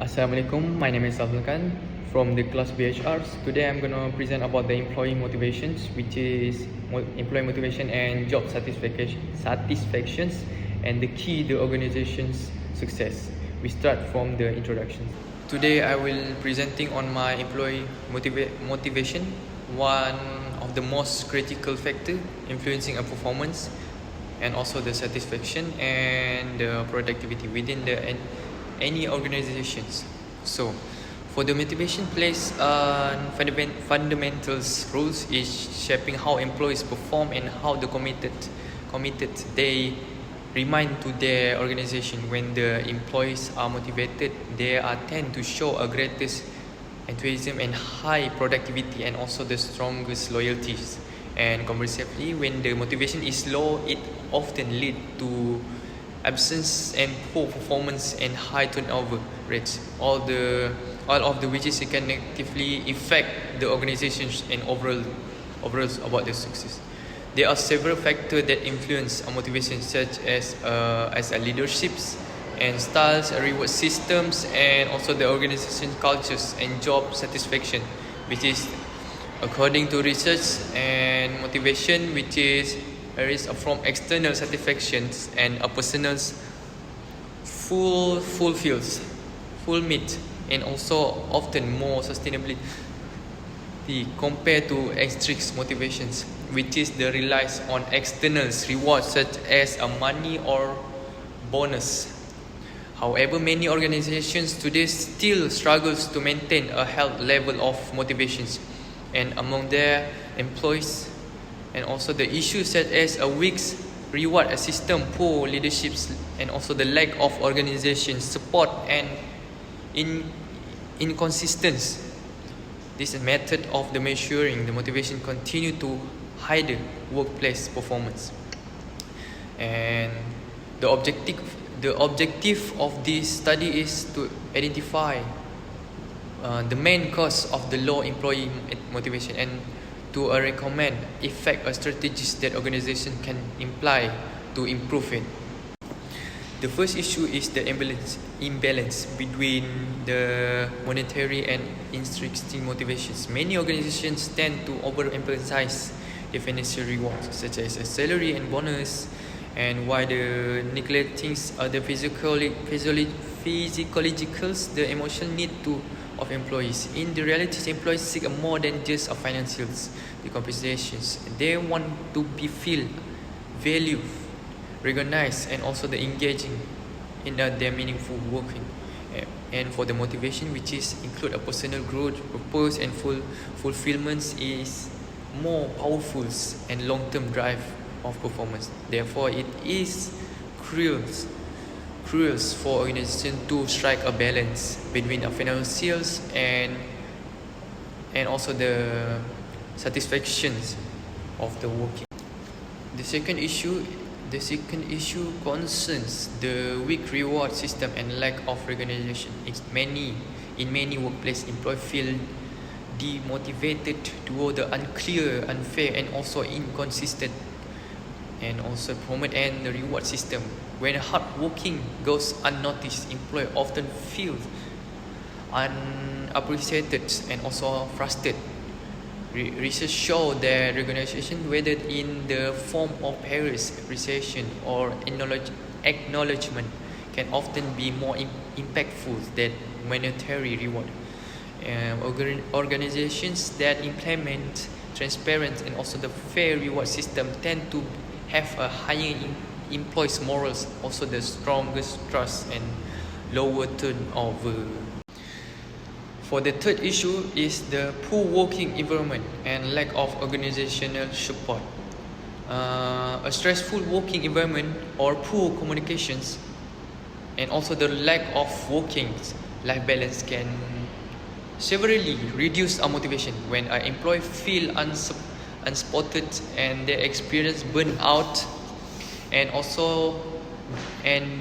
Assalamualaikum, my name is AFZAL from the class BHRs. Today I'm going to present about the employee motivations, which is employee motivation and job satisfactions and the key the organization's success. We start from the introduction. Today I will presenting on my employee motivation, one of the most critical factor influencing a performance and also the satisfaction and the productivity within any organizations. So, for the motivation plays fundamentals roles is shaping how employees perform and how the committed they remind to their organization. When the employees are motivated, they are tend to show a greatest enthusiasm and high productivity and also the strongest loyalties. And conversely, when the motivation is low, it often lead to absence and poor performance and high turnover rates. All of the which is can negatively affect the organizations and overall about the success. There are several factors that influence a motivation, such as a leaderships and styles, reward systems, and also the organization cultures and job satisfaction, which is according to research and motivation, which is varies from external satisfactions and a person's full meet, and also often more sustainability compared to extrinsic motivations, which is the relies on external rewards such as a money or bonus. However, many organizations today still struggles to maintain a healthy level of motivations and among their employees, and also the issues such as a weak reward system, poor leaderships, and also the lack of organization support and inconsistency. This method of the measuring the motivation continue to hide the workplace performance. And the objective of this study is to identify the main cause of the low employee motivation and to recommend effective strategies that organization can imply to improve it. The first issue is the imbalance between the monetary and intrinsic motivations. Many organizations tend to overemphasize the financial rewards, such as a salary and bonus, and while the neglecting the physiologicals, the emotional need of employees. In the reality, employees seek more than just a financials, the compensations. They want to be feel valued, recognized, and also the engaging in their meaningful working. And for the motivation, which is include a personal growth, purpose, and fulfillment, is more powerful and long-term drive of performance. Therefore, it is crucial for organization to strike a balance between the financials and also the satisfactions of the working. The second issue concerns the weak reward system and lack of recognition. In many workplaces, employees feel demotivated toward the unclear, unfair, and also inconsistent and also promote and the reward system. When hard working goes unnoticed, employees often feel unappreciated and also frustrated. Research show that recognition, whether in the form of praise, appreciation, or acknowledgement, can often be more impactful than monetary reward. Organizations that implement transparent and also the fair reward system tend to have a higher employees' morals, also the strongest trust and lower turnover. For the third issue is the poor working environment and lack of organizational support. A stressful working environment or poor communications and also the lack of working life balance can severely reduce our motivation. When an employee feel unspotted and they experience burnout and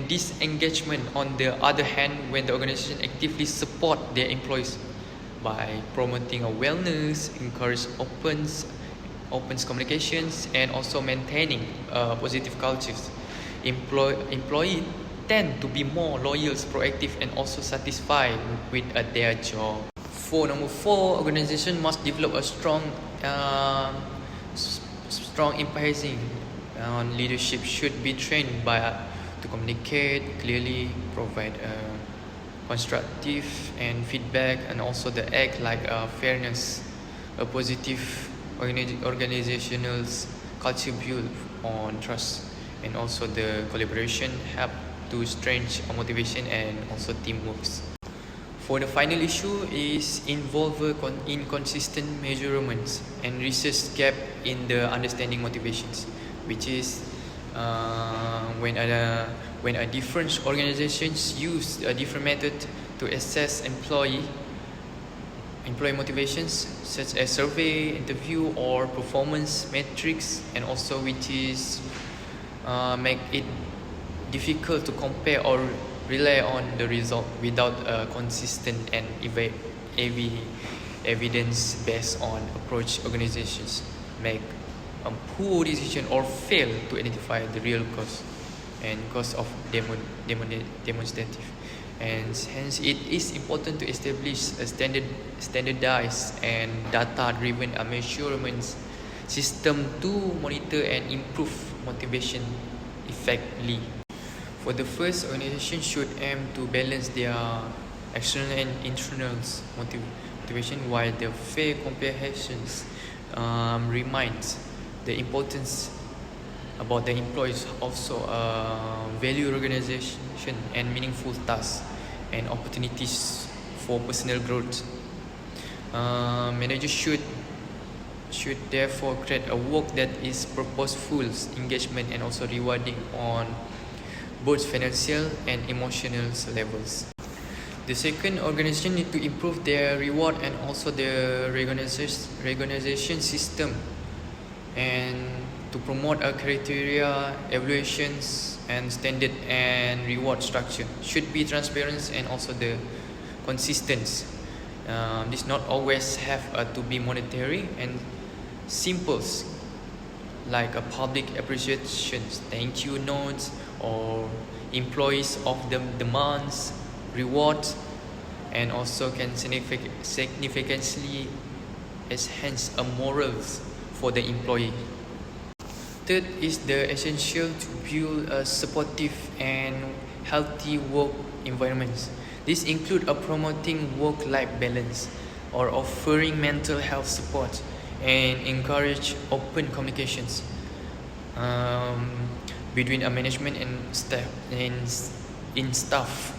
disengagement. On the other hand, when the organization actively support their employees by promoting a wellness, encourage open communications, and also maintaining positive cultures, employee tend to be more loyal, proactive, and also satisfied with their job. For number 4, organization must develop a strong empathizing on leadership should be trained to communicate clearly, provide constructive and feedback, and also the act like fairness. A positive organizational culture built on trust and also the collaboration help to strengthen motivation and also teamwork. For the final issue is involve inconsistent measurements and research gap in the understanding motivations, which is when a different organizations use a different method to assess employee motivations, such as survey, interview, or performance metrics, and also which is make it difficult to compare or rely on the result without a consistent and evidence based on approach. Organizations make a poor decision or fail to identify the real cause of demonstrative, and hence it is important to establish a standardized and data-driven measurement system to monitor and improve motivation effectively. For the first, organization should aim to balance their external and internal motivation, while the fair comparisons reminds the importance about the employees also value organization and meaningful tasks and opportunities for personal growth. Managers should therefore create a work that is purposeful, engagement, and also rewarding on both financial and emotional levels. The second, organization need to improve their reward and also their recognition system, and to promote a criteria, evaluations, and standard and reward structure should be transparent and also the consistent. This not always have to be monetary, and simple like a public appreciation, thank you notes, or employees of the demands rewards, and also can significantly enhance a morals for the employee. Third is the essential to build a supportive and healthy work environments. This include promoting work-life balance or offering mental health support and encourage open communications between a management and staff.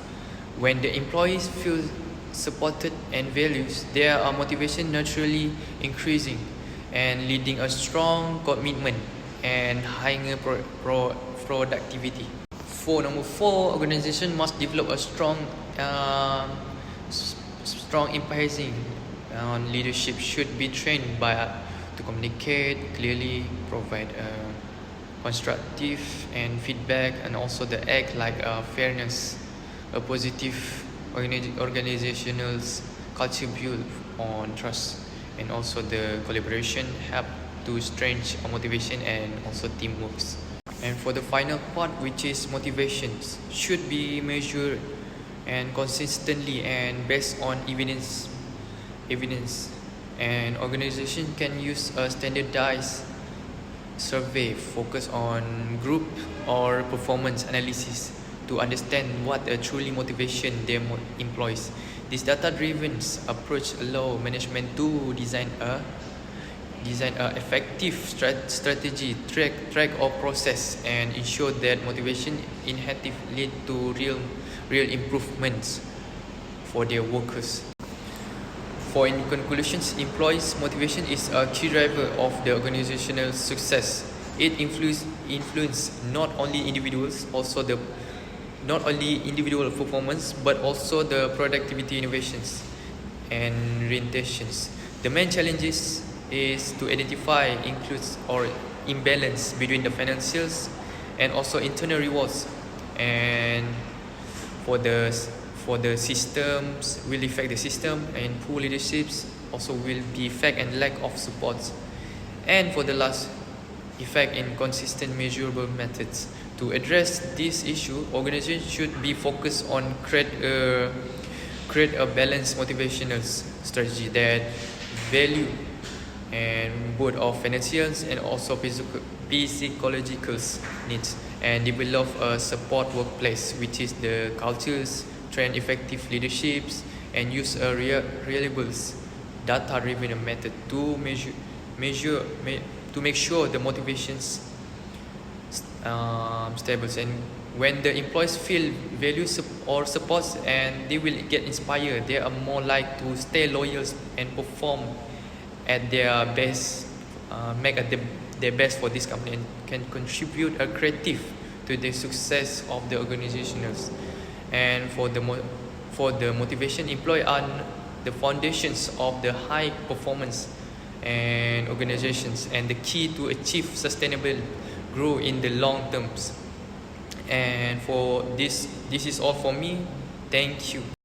When the employees feel supported and values, their motivation naturally increasing and leading a strong commitment and higher productivity. For number 4, organization must develop a strong empathizing on leadership should be trained to communicate clearly, provide constructive and feedback, and also the act like fairness. A positive organizational culture built on trust and also the collaboration help to strengthen motivation and also teamwork. And for the final part, which is motivations, should be measured and consistently and based on evidence. And organization can use a standardized survey focus on group or performance analysis to understand what truly motivation their employees. This data-driven approach allow management to design a effective strategy, track or process, and ensure that motivation initiative lead to real improvements for their workers. For in conclusions, employees' motivation is a key driver of the organizational success. It influence not only individuals, not only individual performance, but also the productivity, innovations, and orientations. The main challenges is to identify includes or imbalance between the financials and also internal rewards, and for the systems will affect the system, and poor leaderships also will be effect and lack of support, and for the last effect in consistent measurable methods To address this issue, organizations should be focused on create a balanced motivational strategy that value and both of financial and also psychological needs, and develop a support workplace which is the cultures, train effective leaderships, and use a reliable data-driven method to make sure the motivations stable. And when the employees feel value or support, and they will get inspired, they are more likely to stay loyal and perform at their best, make at their best for this company, and can contribute a creative to the success of the organizations. And for the motivation, employees are the foundations of the high performance and organizations, and the key to achieve sustainable growth in the long terms. And for this is all for me. Thank you.